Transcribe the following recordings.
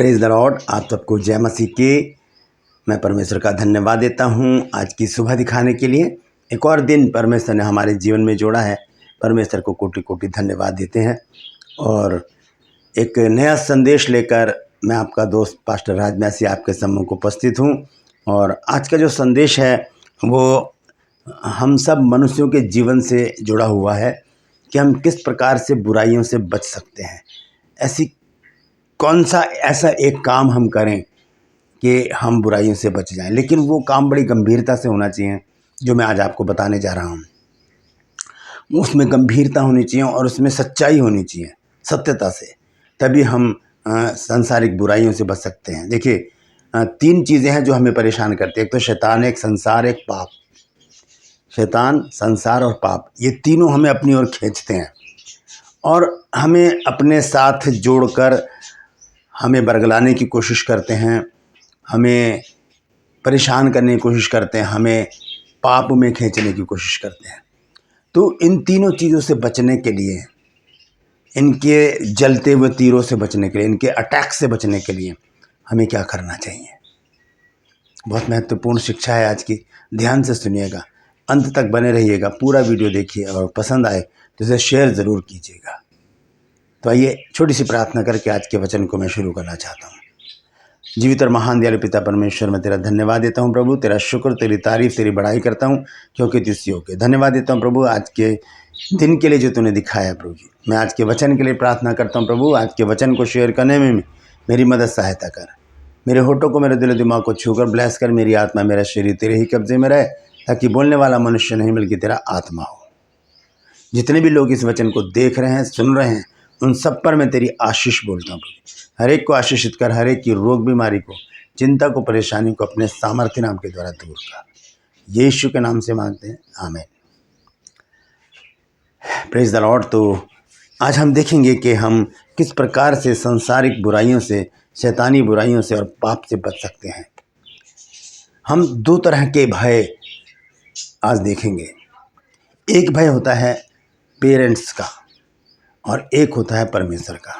Praise the Lord. आप सबको जय मसीह के। मैं परमेश्वर का धन्यवाद देता हूँ आज की सुबह दिखाने के लिए। एक और दिन परमेश्वर ने हमारे जीवन में जोड़ा है। परमेश्वर को कोटि कोटि धन्यवाद देते हैं। और एक नया संदेश लेकर मैं आपका दोस्त पास्टर राज मैसी आपके सम्मुख उपस्थित हूँ। और आज का जो संदेश है वो हम सब मनुष्यों के जीवन से जुड़ा हुआ है कि हम किस प्रकार से बुराइयों से बच सकते हैं। कौन सा ऐसा एक काम हम करें कि हम बुराइयों से बच जाएं, लेकिन वो काम बड़ी गंभीरता से होना चाहिए। जो मैं आज आपको बताने जा रहा हूँ उसमें गंभीरता होनी चाहिए और उसमें सच्चाई होनी चाहिए, सत्यता से। तभी हम सांसारिक बुराइयों से बच सकते हैं। देखिए, तीन चीज़ें हैं जो हमें परेशान करती है। एक तो शैतान, एक संसार, एक पाप। शैतान, संसार और पाप, ये तीनों हमें अपनी ओर खींचते हैं और हमें अपने साथ जोड़कर हमें बरगलाने की कोशिश करते हैं, हमें परेशान करने की कोशिश करते हैं, हमें पाप में खींचने की कोशिश करते हैं। तो इन तीनों चीज़ों से बचने के लिए, इनके जलते हुए तीरों से बचने के लिए, इनके अटैक से बचने के लिए हमें क्या करना चाहिए। बहुत महत्वपूर्ण शिक्षा है आज की। ध्यान से सुनिएगा, अंत तक बने रहिएगा, पूरा वीडियो देखिए और पसंद आए तो इसे शेयर ज़रूर कीजिएगा। तो आइए छोटी सी प्रार्थना करके आज के वचन को मैं शुरू करना चाहता हूँ। जीवित और महान दयालु पिता परमेश्वर, मैं तेरा धन्यवाद देता हूँ प्रभु। तेरा शुक्र, तेरी तारीफ, तेरी बड़ाई करता हूँ क्योंकि तू इस योग्य। धन्यवाद देता हूँ प्रभु आज के दिन के लिए जो तूने दिखाया प्रभु जी। मैं आज के वचन के लिए प्रार्थना करता हूँ प्रभु, आज के वचन को शेयर करने में मेरी मदद सहायता कर। मेरे होठों को, मेरे दिल दिमाग को छूकर ब्लेस कर। मेरी आत्मा, मेरा शरीर तेरे ही कब्जे में रहे, ताकि बोलने वाला मनुष्य नहीं बल्कि तेरा आत्मा हो। जितने भी लोग इस वचन को देख रहे हैं, सुन रहे हैं, उन सब पर मैं तेरी आशीष बोलता हूँ। हर एक को आशीषित कर, हर एक की रोग बीमारी को, चिंता को, परेशानी को अपने सामर्थ्य नाम के द्वारा दूर कर। यीशु के नाम से मांगते हैं, आमीन। Praise the Lord. तो आज हम देखेंगे कि हम किस प्रकार से सांसारिक बुराइयों से, शैतानी बुराइयों से और पाप से बच सकते हैं। हम दो तरह के भय आज देखेंगे। एक भय होता है पेरेंट्स का और एक होता है परमेश्वर का।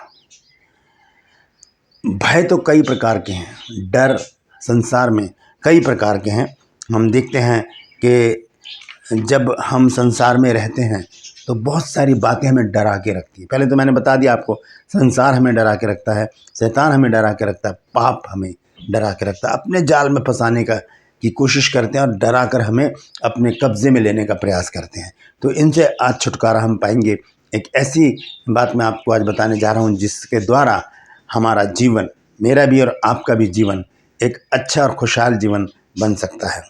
भय तो कई प्रकार के हैं, डर संसार में कई प्रकार के हैं। हम देखते हैं कि जब हम संसार में रहते हैं तो बहुत सारी बातें हमें डरा के रखती है। पहले तो मैंने बता दिया आपको, संसार हमें डरा के रखता है, शैतान हमें डरा के रखता है, पाप हमें डरा के रखता है। अपने जाल में फंसाने की कोशिश करते हैं और डरा कर हमें अपने कब्जे में लेने का प्रयास करते हैं। तो इनसे आज छुटकारा हम पाएंगे। एक ऐसी बात मैं आपको आज बताने जा रहा हूँ जिसके द्वारा हमारा जीवन, मेरा भी और आपका भी जीवन, एक अच्छा और खुशहाल जीवन बन सकता है।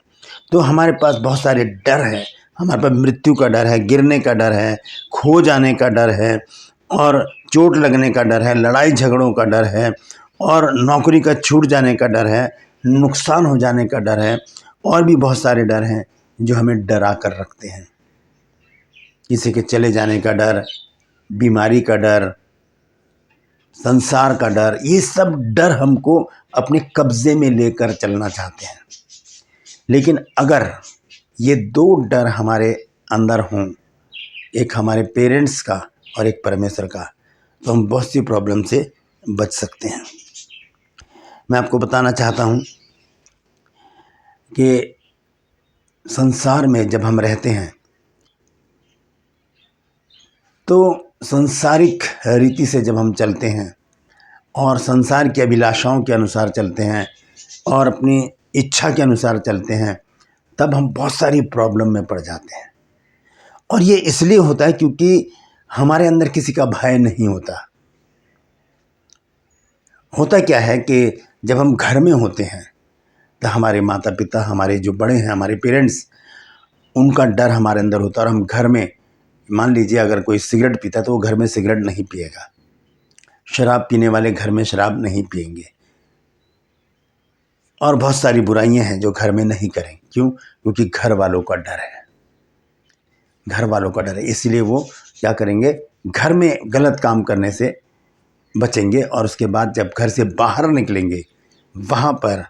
तो हमारे पास बहुत सारे डर हैं। हमारे पास मृत्यु का डर है, गिरने का डर है, खो जाने का डर है, और चोट लगने का डर है, लड़ाई झगड़ों का डर है, और नौकरी का छूट जाने का डर है, नुकसान हो जाने का डर है, और भी बहुत सारे डर हैं जो हमें डरा कर रखते हैं। किसी के चले जाने का डर, बीमारी का डर, संसार का डर, ये सब डर हमको अपने कब्जे में लेकर चलना चाहते हैं। लेकिन अगर ये दो डर हमारे अंदर हों, एक हमारे पेरेंट्स का और एक परमेश्वर का, तो हम बहुत सी प्रॉब्लम से बच सकते हैं। मैं आपको बताना चाहता हूँ कि संसार में जब हम रहते हैं तो संसारिक रीति से जब हम चलते हैं और संसार की अभिलाषाओं के अनुसार चलते हैं और अपनी इच्छा के अनुसार चलते हैं, तब हम बहुत सारी प्रॉब्लम में पड़ जाते हैं। और ये इसलिए होता है क्योंकि हमारे अंदर किसी का भय नहीं होता। होता क्या है कि जब हम घर में होते हैं तो हमारे माता पिता, हमारे जो बड़े हैं, हमारे पेरेंट्स, उनका डर हमारे अंदर होता है। और हम घर में, मान लीजिए अगर कोई सिगरेट पीता है तो वो घर में सिगरेट नहीं पिएगा, शराब पीने वाले घर में शराब नहीं पिएंगे, और बहुत सारी बुराइयां हैं जो घर में नहीं करें। क्यों? क्योंकि घर वालों का डर है। घर वालों का डर है, इसलिए वो क्या करेंगे, घर में गलत काम करने से बचेंगे, और उसके बाद जब घर से बाहर निकलेंगे वहाँ पर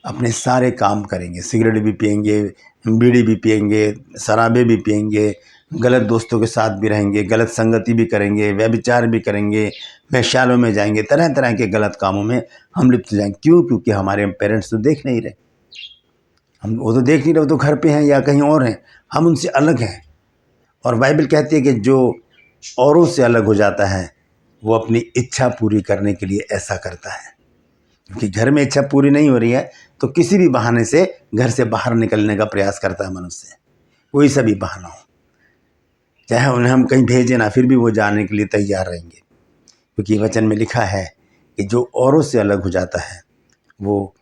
अपने सारे काम करेंगे। सिगरेट भी पिएंगे, बीड़ी भी पिएंगे, शराबें भी पिएंगे, गलत दोस्तों के साथ भी रहेंगे, गलत संगति भी करेंगे, व्यभिचार भी करेंगे, वेश्यालयों में जाएंगे, तरह तरह के गलत कामों में हम लिप्त हो जाएंगे। क्यों? क्योंकि हमारे पेरेंट्स तो देख नहीं रहे, वो तो देख नहीं रहे, वो तो घर पे हैं या कहीं और हैं, हम उनसे अलग हैं। और बाइबल कहती है कि जो औरों से अलग हो जाता है वो अपनी इच्छा पूरी करने के लिए ऐसा करता है। क्योंकि घर में इच्छा पूरी नहीं हो रही है तो किसी भी बहाने से घर से बाहर निकलने का प्रयास करता है मनुष्य, कोई सा भी बहाना हो, चाहे उन्हें हम कहीं भेजें ना, फिर भी वो जाने के लिए तैयार रहेंगे। क्योंकि वचन में लिखा है कि जो औरों से अलग हो जाता है वो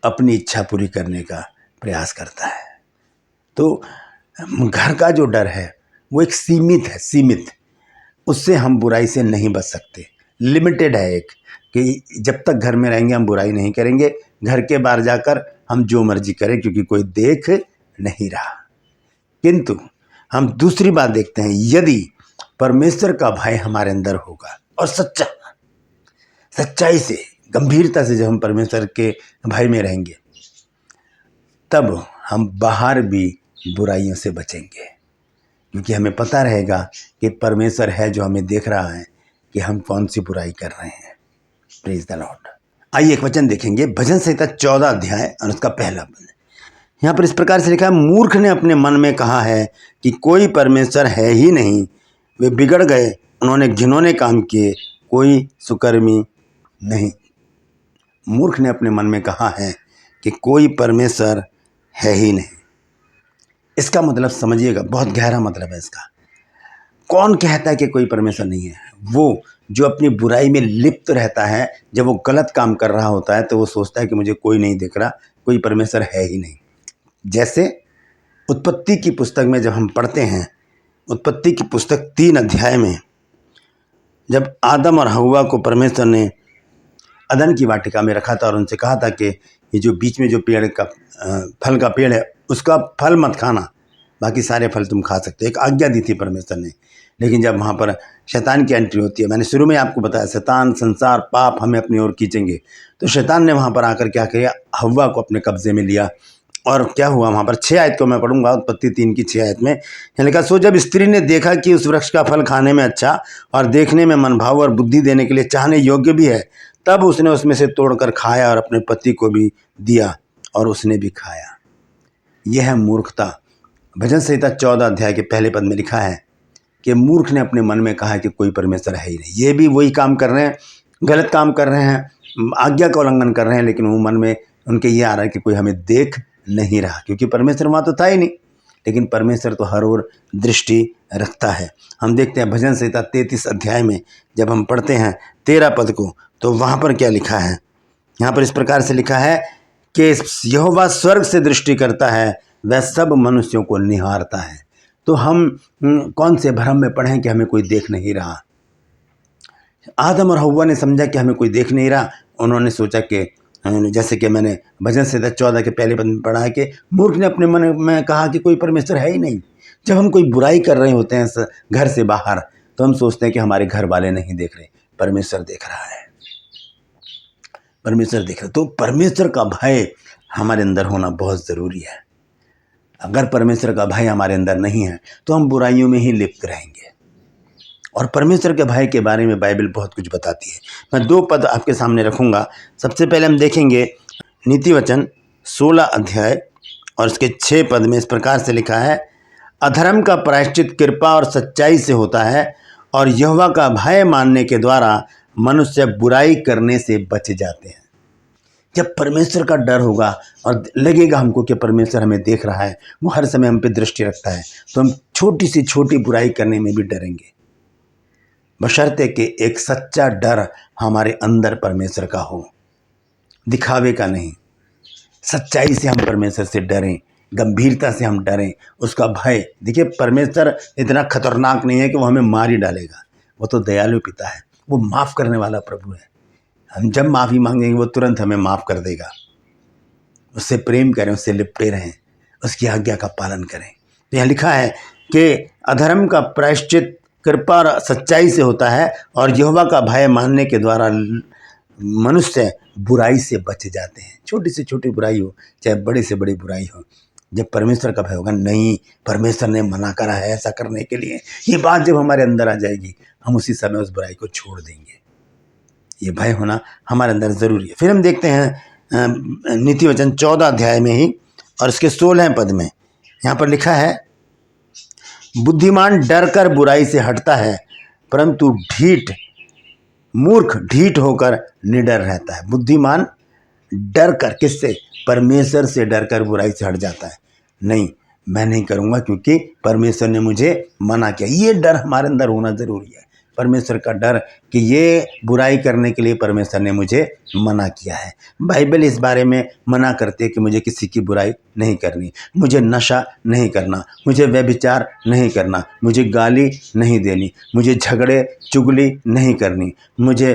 अपनी इच्छा पूरी करने का प्रयास करता है। तो घर का जो डर है वो एक सीमित है, सीमित, उससे हम बुराई से नहीं बच सकते। लिमिटेड है एक, कि जब तक घर में रहेंगे हम बुराई नहीं करेंगे, घर के बाहर जाकर हम जो मर्जी करें क्योंकि कोई देख नहीं रहा। किंतु हम दूसरी बात देखते हैं, यदि परमेश्वर का भय हमारे अंदर होगा और सच्चाई से, गंभीरता से जब हम परमेश्वर के भय में रहेंगे तब हम बाहर भी बुराइयों से बचेंगे। क्योंकि हमें पता रहेगा कि परमेश्वर है जो हमें देख रहा है कि हम कौन सी बुराई कर रहे हैं। Praise the Lord. आइए एक वचन देखेंगे, भजन संहिता 14 अध्याय और उसका पहला पद। यहाँ पर इस प्रकार से लिखा है, मूर्ख ने अपने मन में कहा है कि कोई परमेश्वर है ही नहीं, वे बिगड़ गए, उन्होंने घिनौने काम किए, कोई सुकर्मी नहीं। मूर्ख ने अपने मन में कहा है कि कोई परमेश्वर है ही नहीं। इसका मतलब समझिएगा, बहुत गहरा मतलब है इसका। कौन कहता है कि कोई परमेश्वर नहीं है? वो जो अपनी बुराई में लिप्त रहता है, जब वो गलत काम कर रहा होता है तो वो सोचता है कि मुझे कोई नहीं देख रहा, कोई परमेश्वर है ही नहीं। जैसे उत्पत्ति की पुस्तक में जब हम पढ़ते हैं, उत्पत्ति की पुस्तक 3 अध्याय में जब आदम और हव्वा को परमेश्वर ने अदन की वाटिका में रखा था और उनसे कहा था कि ये जो बीच में जो पेड़ का फल का पेड़ है उसका फल मत खाना, बाकी सारे फल तुम खा सकते हो, एक आज्ञा दी थी परमेश्वर ने। लेकिन जब वहाँ पर शैतान की एंट्री होती है, मैंने शुरू में आपको बताया शैतान, संसार, पाप हमें अपनी ओर खींचेंगे, तो शैतान ने वहाँ पर आकर क्या किया, हव्वा को अपने कब्जे में लिया। और क्या हुआ वहाँ पर, 6 आयत को मैं पढ़ूंगा, उत्पत्ति 3 की 6 आयत में लिखा, सो जब स्त्री ने देखा कि उस वृक्ष का फल खाने में अच्छा और देखने में मनभाव और बुद्धि देने के लिए चाहने योग्य भी है, तब उसने उसमें से तोड़कर खाया और अपने पति को भी दिया और उसने भी खाया। यह है मूर्खता। भजन संहिता 14 अध्याय के पहले पद में लिखा है कि मूर्ख ने अपने मन में कहा कि कोई परमेश्वर है ही नहीं। ये भी वही काम कर रहे हैं, गलत काम कर रहे हैं, आज्ञा का उल्लंघन कर रहे हैं, लेकिन वो मन में उनके ये आ रहा है कि कोई हमें देख नहीं रहा, क्योंकि परमेश्वर वहाँ तो था ही नहीं। लेकिन परमेश्वर तो हर ओर दृष्टि रखता है। हम देखते हैं भजन संहिता 33 अध्याय में जब हम पढ़ते हैं 13 पद को, तो वहाँ पर क्या लिखा है, यहाँ पर इस प्रकार से लिखा है कि यहोवा स्वर्ग से दृष्टि करता है, वह सब मनुष्यों को निहारता है। तो हम कौन से भ्रम में पड़े हैं कि हमें कोई देख नहीं रहा। आदम और हव्वा ने समझा कि हमें कोई देख नहीं रहा, उन्होंने सोचा कि जैसे कि मैंने भजन संहिता 14 के पहले पद में पढ़ा है कि मूर्ख ने अपने मन में कहा कि कोई परमेश्वर है ही नहीं। जब हम कोई बुराई कर रहे होते हैं घर से बाहर, तो हम सोचते हैं कि हमारे घर वाले नहीं देख रहे, परमेश्वर देख रहा है, परमेश्वर देख रहा। तो परमेश्वर का भय हमारे अंदर होना बहुत ज़रूरी है। अगर परमेश्वर का भय हमारे अंदर नहीं है तो हम बुराइयों में ही लिप्त रहेंगे। और परमेश्वर के भय के बारे में बाइबल बहुत कुछ बताती है। मैं 2 पद आपके सामने रखूंगा। सबसे पहले हम देखेंगे नीति वचन 16 अध्याय और उसके 6 पद में इस प्रकार से लिखा है, अधर्म का प्रायश्चित कृपा और सच्चाई से होता है और यहोवा का भय मानने के द्वारा मनुष्य बुराई करने से बच जाते हैं। जब परमेश्वर का डर होगा और लगेगा हमको कि परमेश्वर हमें देख रहा है, वो हर समय हम पे दृष्टि रखता है, तो हम छोटी से छोटी बुराई करने में भी डरेंगे, बशर्ते कि एक सच्चा डर हमारे अंदर परमेश्वर का हो, दिखावे का नहीं। सच्चाई से हम परमेश्वर से डरें, गंभीरता से हम डरें, उसका भय। देखिए परमेश्वर इतना खतरनाक नहीं है कि वो हमें मार ही डालेगा, वो तो दयालु पिता है, वो माफ़ करने वाला प्रभु है। हम जब माफ़ी मांगेंगे वो तुरंत हमें माफ़ कर देगा। उससे प्रेम करें, उससे लिपटे रहें, उसकी आज्ञा का पालन करें। तो यहाँ लिखा है कि अधर्म का प्रायश्चित कृपा और सच्चाई से होता है और यहोवा का भय मानने के द्वारा मनुष्य बुराई से बच जाते हैं। छोटी से छोटी बुराई हो चाहे बड़ी से बड़ी बुराई हो, जब परमेश्वर का भय होगा, नहीं परमेश्वर ने मना करा है ऐसा करने के लिए, ये बात जब हमारे अंदर आ जाएगी, हम उसी समय उस बुराई को छोड़ देंगे। ये भय होना हमारे अंदर ज़रूरी है। फिर हम देखते हैं नीति वचन 14 अध्याय में ही और इसके 16 पद में यहाँ पर लिखा है, बुद्धिमान डर कर बुराई से हटता है, परंतु मूर्ख ढीठ होकर निडर रहता है। बुद्धिमान डर कर, किससे? परमेश्वर से डर कर बुराई से हट जाता है। नहीं, मैं नहीं करूँगा क्योंकि परमेश्वर ने मुझे मना किया। ये डर हमारे अंदर होना ज़रूरी है, परमेश्वर का डर कि ये बुराई करने के लिए परमेश्वर ने मुझे मना किया है। बाइबल इस बारे में मना करती है कि मुझे किसी की बुराई नहीं करनी, मुझे नशा नहीं करना, मुझे व्यभिचार नहीं करना, मुझे गाली नहीं देनी, मुझे झगड़े चुगली नहीं करनी, मुझे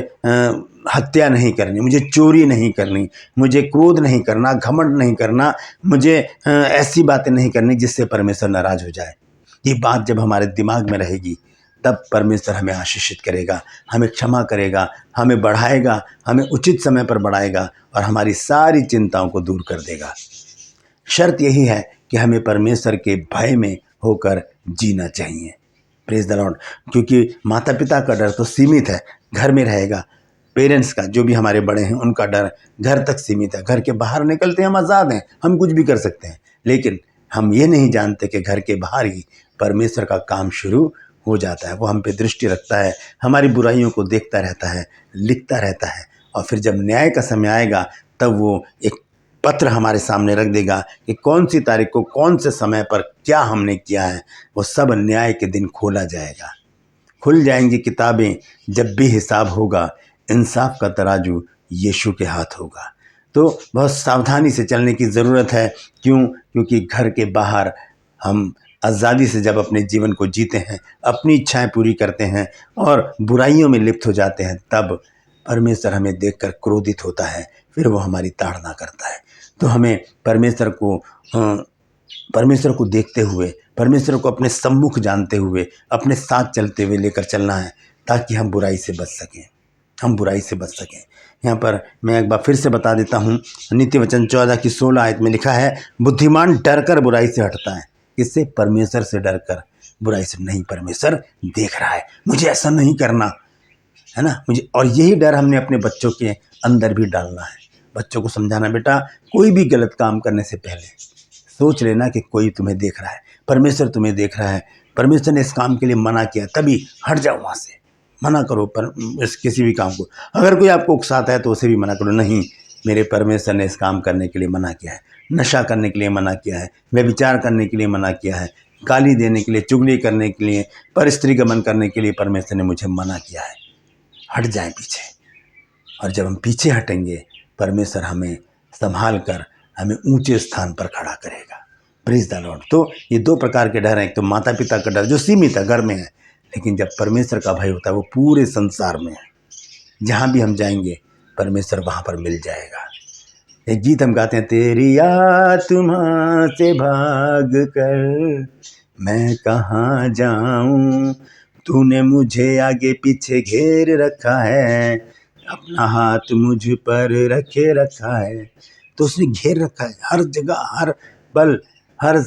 हत्या नहीं करनी, मुझे चोरी नहीं करनी, मुझे क्रोध नहीं करना, घमंड नहीं करना, मुझे ऐसी बातें नहीं करनी जिससे परमेश्वर नाराज़ हो जाए। ये बात जब हमारे दिमाग में रहेगी तब परमेश्वर हमें आशीषित करेगा, हमें क्षमा करेगा, हमें बढ़ाएगा, हमें उचित समय पर बढ़ाएगा और हमारी सारी चिंताओं को दूर कर देगा। शर्त यही है कि हमें परमेश्वर के भय में होकर जीना चाहिए। Praise the Lord. क्योंकि माता पिता का डर तो सीमित है, घर में रहेगा। पेरेंट्स का, जो भी हमारे बड़े हैं, उनका डर घर तक सीमित है। घर के बाहर निकलते हैं हम आज़ाद हैं, हम कुछ भी कर सकते हैं, लेकिन हम ये नहीं जानते कि घर के बाहर ही परमेश्वर का काम शुरू हो जाता है। वो हम पे दृष्टि रखता है, हमारी बुराइयों को देखता रहता है, लिखता रहता है, और फिर जब न्याय का समय आएगा तब वो एक पत्र हमारे सामने रख देगा कि कौन सी तारीख को कौन से समय पर क्या हमने किया है। वो सब न्याय के दिन खोला जाएगा, खुल जाएंगी किताबें। जब भी हिसाब होगा, इंसाफ का तराजू यीशु के हाथ होगा। तो बहुत सावधानी से चलने की ज़रूरत है। क्यों? क्योंकि घर के बाहर हम आज़ादी से जब अपने जीवन को जीते हैं, अपनी इच्छाएं पूरी करते हैं और बुराइयों में लिप्त हो जाते हैं, तब परमेश्वर हमें देखकर क्रोधित होता है, फिर वो हमारी ताड़ना करता है। तो हमें परमेश्वर को देखते हुए, परमेश्वर को अपने सम्मुख जानते हुए, अपने साथ चलते हुए लेकर चलना है, ताकि हम बुराई से बच सकें, हम बुराई से बच सकें। यहाँ पर मैं एक बार फिर से बता देता हूँ, नीति वचन 14 की 16 आयत में लिखा है, बुद्धिमान डर कर बुराई से हटता है। इससे परमेश्वर से डर कर बुराई से नहीं, परमेश्वर देख रहा है, मुझे ऐसा नहीं करना है ना, मुझे। और यही डर हमने अपने बच्चों के अंदर भी डालना है। बच्चों को समझाना, बेटा कोई भी गलत काम करने से पहले सोच लेना कि कोई तुम्हें देख रहा है, परमेश्वर तुम्हें देख रहा है, परमेश्वर ने इस काम के लिए मना किया, तभी हट जाओ वहाँ से। मना करो किसी भी काम को। अगर कोई आपको उकसाता है तो उसे भी मना करो, नहीं मेरे परमेश्वर ने इस काम करने के लिए मना किया है, नशा करने के लिए मना किया है, व्यभिचार करने के लिए मना किया है, गाली देने के लिए, चुगली करने के लिए, परस्त्री गमन करने के लिए परमेश्वर ने मुझे मना किया है। हट जाए पीछे, और जब हम पीछे हटेंगे, परमेश्वर हमें संभाल कर हमें ऊंचे स्थान पर खड़ा करेगा। Praise the Lord. तो ये दो प्रकार के डर हैं। एक तो माता पिता का डर जो सीमित है, घर में है, लेकिन जब परमेश्वर का भय होता है वो पूरे संसार में है। जहाँ भी हम जाएंगे परमेश्वर वहाँ पर मिल जाएगा। एक गीत हम गाते हैं, तेरी आत्मा से भाग कर मैं कहाँ जाऊँ, तूने मुझे आगे पीछे घेर रखा है, अपना हाथ मुझ पर रखे रखा है। तो उसने घेर रखा है, हर जगह, हर पल, हर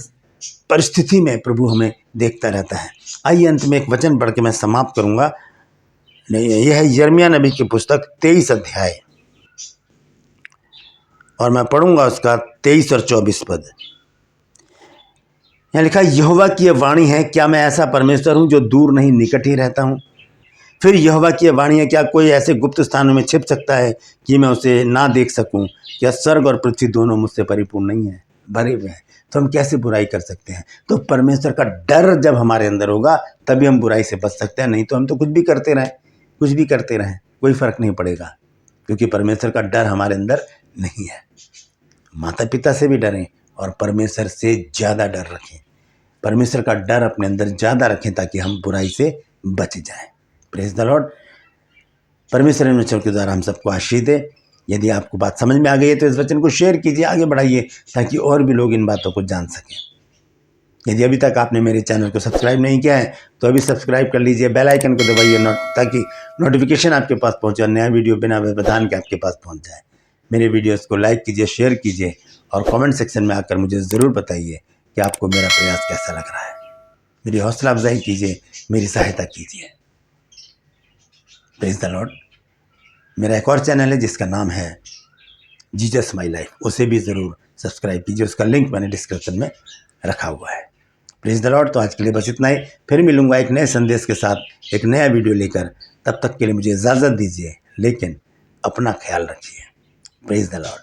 परिस्थिति में प्रभु हमें देखता रहता है। आइए अंत में एक वचन पढ़ के मैं समाप्त करूंगा। यह है यिर्मयाह नबी की पुस्तक 23 अध्याय, और मैं पढ़ूंगा उसका 23 और 24 पद। यहाँ लिखा, यहोवा की यह वाणी है, क्या मैं ऐसा परमेश्वर हूँ जो दूर नहीं निकट ही रहता हूँ। फिर यहोवा की यह वाणी है, क्या कोई ऐसे गुप्त स्थानों में छिप सकता है कि मैं उसे ना देख सकूं। क्या स्वर्ग और पृथ्वी दोनों मुझसे परिपूर्ण नहीं है, भरे हुए हैं, तो हम कैसे बुराई कर सकते हैं। तो परमेश्वर का डर जब हमारे अंदर होगा तभी हम बुराई से बच सकते हैं, नहीं तो हम तो कुछ भी करते रहें, कोई फर्क नहीं पड़ेगा, क्योंकि परमेश्वर का डर हमारे अंदर नहीं है। माता पिता से भी डरें और परमेश्वर से ज़्यादा डर रखें, परमेश्वर का डर अपने अंदर ज़्यादा रखें, ताकि हम बुराई से बच जाएं। Praise the Lord. परमेश्वर इन वचनों के द्वारा हम सबको आशीष दे। यदि आपको बात समझ में आ गई है तो इस वचन को शेयर कीजिए, आगे बढ़ाइए, ताकि और भी लोग इन बातों को जान सकें। यदि अभी तक आपने मेरे चैनल को सब्सक्राइब नहीं किया है तो अभी सब्सक्राइब कर लीजिए, बेल आइकन को दबाइए, ताकि नोटिफिकेशन आपके पास पहुँचे और नया वीडियो बिना व्यवधान के आपके पास पहुँच जाए। मेरे वीडियोज़ को लाइक कीजिए, शेयर कीजिए और कमेंट सेक्शन में आकर मुझे ज़रूर बताइए कि आपको मेरा प्रयास कैसा लग रहा है। मेरी हौसला अफजाई कीजिए, मेरी सहायता कीजिए। Praise the Lord. मेरा एक और चैनल है जिसका नाम है जीसस माई लाइफ, उसे भी ज़रूर सब्सक्राइब कीजिए, उसका लिंक मैंने डिस्क्रिप्शन में रखा हुआ है। Praise the Lord. तो आज के लिए बस इतना ही, फिर मिलूंगा एक नए संदेश के साथ, एक नया वीडियो लेकर। तब तक के लिए मुझे इजाज़त दीजिए, लेकिन अपना ख्याल रखिए। Praise the Lord.